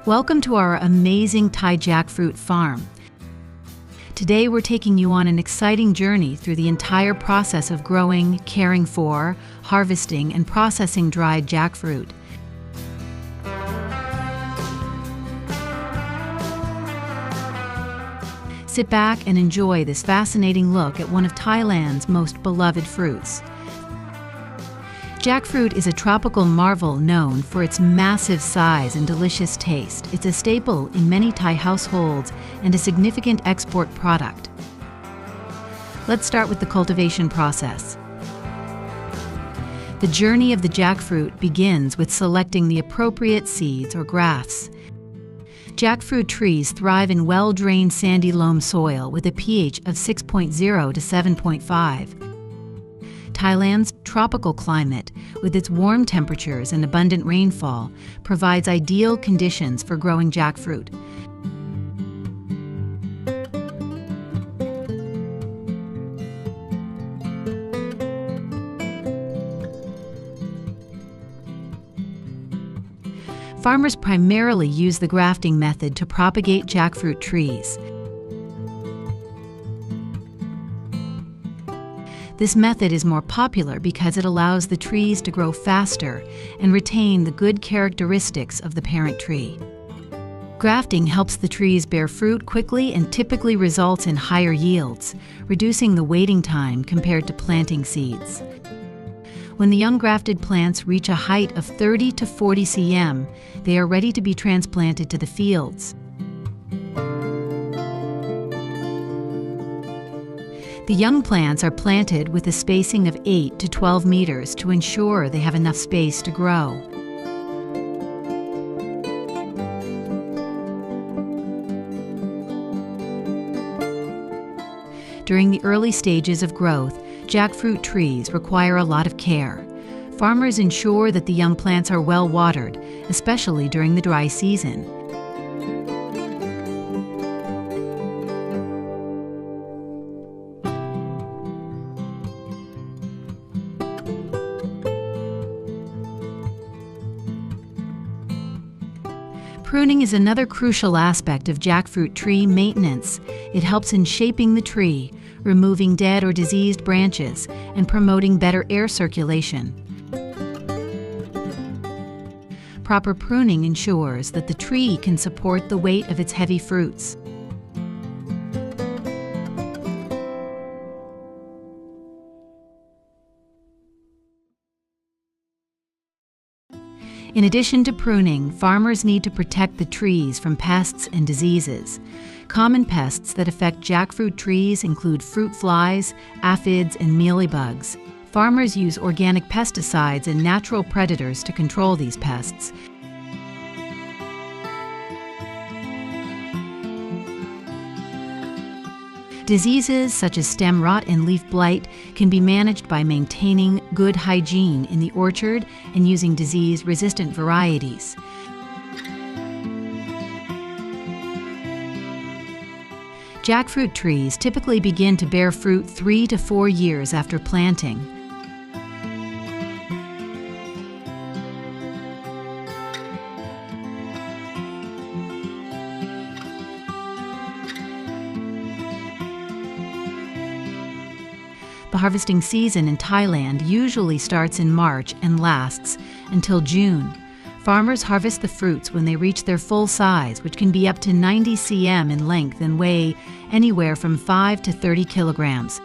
Welcome to our amazing Thai jackfruit farm. Today we're taking you on an exciting journey through the entire process of growing, caring for, harvesting, and processing dried jackfruit. Sit back and enjoy this fascinating look at one of Thailand's most beloved fruits. Jackfruit is a tropical marvel known for its massive size and delicious taste. It's a staple in many Thai households and a significant export product. Let's start with the cultivation process. The journey of the jackfruit begins with selecting the appropriate seeds or grafts. Jackfruit trees thrive in well-drained sandy loam soil with a pH of 6.0 to 7.5. Thailand's tropical climate, with its warm temperatures and abundant rainfall, provides ideal conditions for growing jackfruit. Farmers primarily use the grafting method to propagate jackfruit trees. This method is more popular because it allows the trees to grow faster and retain the good characteristics of the parent tree. Grafting helps the trees bear fruit quickly and typically results in higher yields, reducing the waiting time compared to planting seeds. When the young grafted plants reach a height of 30 to 40 cm, they are ready to be transplanted to the fields. The young plants are planted with a spacing of 8 to 12 meters to ensure they have enough space to grow. During the early stages of growth, jackfruit trees require a lot of care. Farmers ensure that the young plants are well watered, especially during the dry season. Pruning is another crucial aspect of jackfruit tree maintenance. It helps in shaping the tree, removing dead or diseased branches, and promoting better air circulation. Proper pruning ensures that the tree can support the weight of its heavy fruits. In addition to pruning, farmers need to protect the trees from pests and diseases. Common pests that affect jackfruit trees include fruit flies, aphids, and mealybugs. Farmers use organic pesticides and natural predators to control these pests. Diseases such as stem rot and leaf blight can be managed by maintaining good hygiene in the orchard and using disease-resistant varieties. Jackfruit trees typically begin to bear fruit 3 to 4 years after planting. The harvesting season in Thailand usually starts in March and lasts until June. Farmers harvest the fruits when they reach their full size, which can be up to 90 cm in length and weigh anywhere from 5 to 30 kilograms.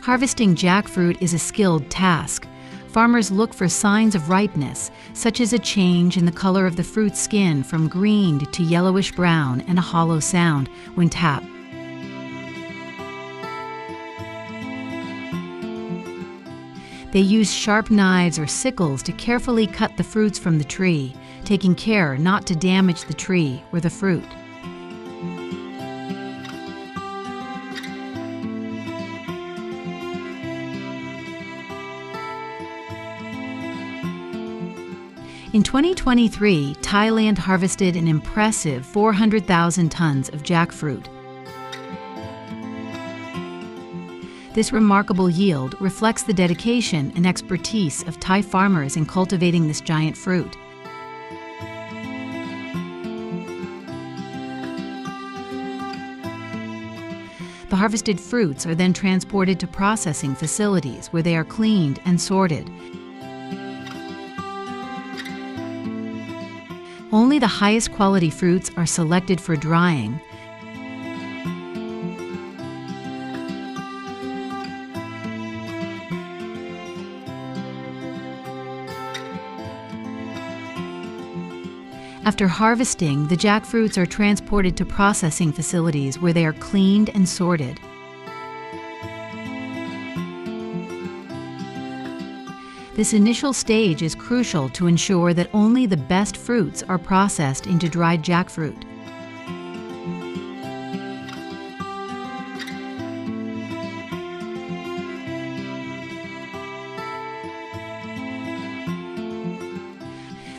Harvesting jackfruit is a skilled task. Farmers look for signs of ripeness, such as a change in the color of the fruit skin from green to yellowish brown and a hollow sound when tapped. They use sharp knives or sickles to carefully cut the fruits from the tree, taking care not to damage the tree or the fruit. In 2023, Thailand harvested an impressive 400,000 tons of jackfruit. This remarkable yield reflects the dedication and expertise of Thai farmers in cultivating this giant fruit. The harvested fruits are then transported to processing facilities where they are cleaned and sorted. Only the highest quality fruits are selected for drying. After harvesting, the jackfruits are transported to processing facilities where they are cleaned and sorted. This initial stage is crucial to ensure that only the best fruits are processed into dried jackfruit.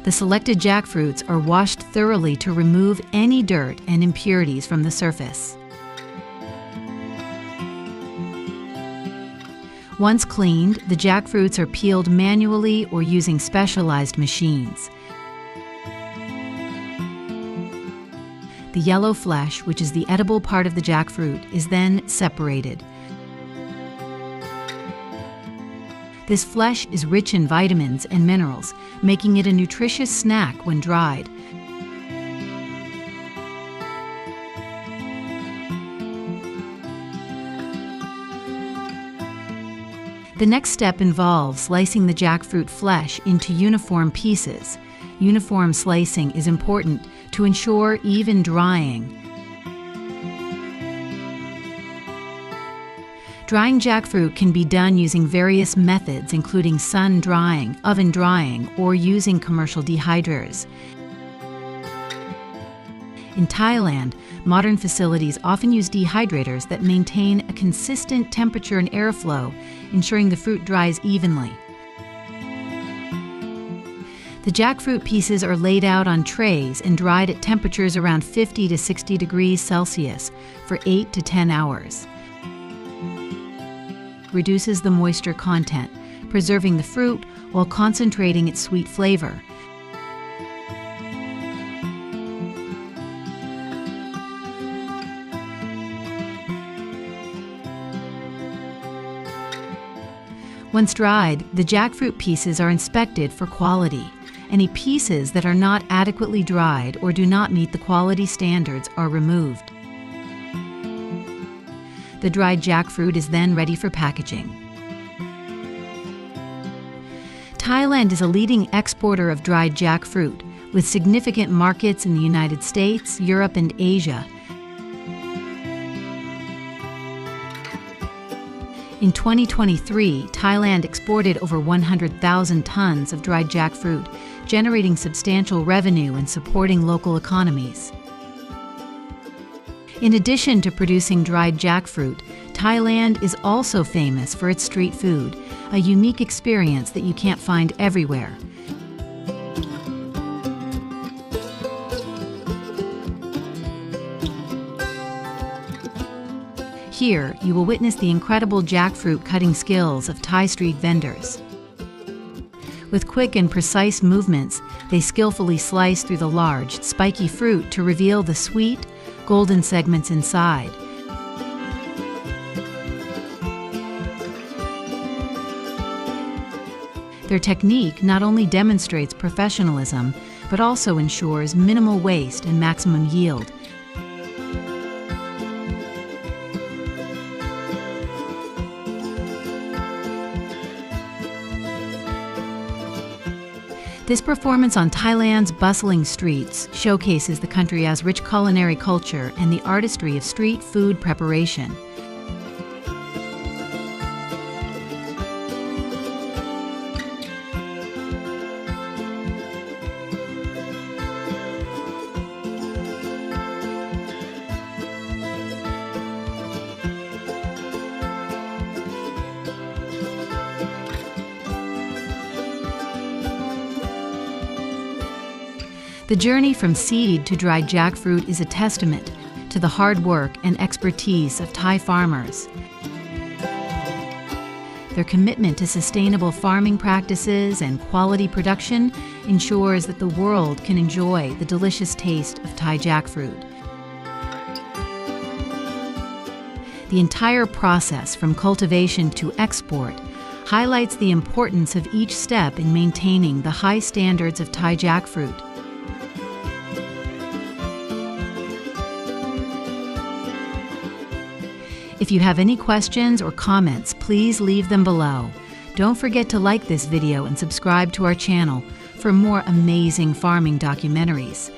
The selected jackfruits are washed thoroughly to remove any dirt and impurities from the surface. Once cleaned, the jackfruits are peeled manually or using specialized machines. The yellow flesh, which is the edible part of the jackfruit, is then separated. This flesh is rich in vitamins and minerals, making it a nutritious snack when dried. The next step involves slicing the jackfruit flesh into uniform pieces. Uniform slicing is important to ensure even drying. Drying jackfruit can be done using various methods, including sun drying, oven drying, or using commercial dehydrators. In Thailand, modern facilities often use dehydrators that maintain a consistent temperature and airflow, ensuring the fruit dries evenly. The jackfruit pieces are laid out on trays and dried at temperatures around 50 to 60 degrees Celsius for 8 to 10 hours. Reduces the moisture content, preserving the fruit while concentrating its sweet flavor. Once dried, the jackfruit pieces are inspected for quality. Any pieces that are not adequately dried or do not meet the quality standards are removed. The dried jackfruit is then ready for packaging. Thailand is a leading exporter of dried jackfruit, with significant markets in the United States, Europe, and Asia. In 2023, Thailand exported over 100,000 tons of dried jackfruit, generating substantial revenue and supporting local economies. In addition to producing dried jackfruit, Thailand is also famous for its street food, a unique experience that you can't find everywhere. Here, you will witness the incredible jackfruit cutting skills of Thai street vendors. With quick and precise movements, they skillfully slice through the large, spiky fruit to reveal the sweet, golden segments inside. Their technique not only demonstrates professionalism, but also ensures minimal waste and maximum yield. This performance on Thailand's bustling streets showcases the country as rich culinary culture and the artistry of street food preparation. The journey from seed to dried jackfruit is a testament to the hard work and expertise of Thai farmers. Their commitment to sustainable farming practices and quality production ensures that the world can enjoy the delicious taste of Thai jackfruit. The entire process from cultivation to export highlights the importance of each step in maintaining the high standards of Thai jackfruit. If you have any questions or comments, please leave them below. Don't forget to like this video and subscribe to our channel for more amazing farming documentaries.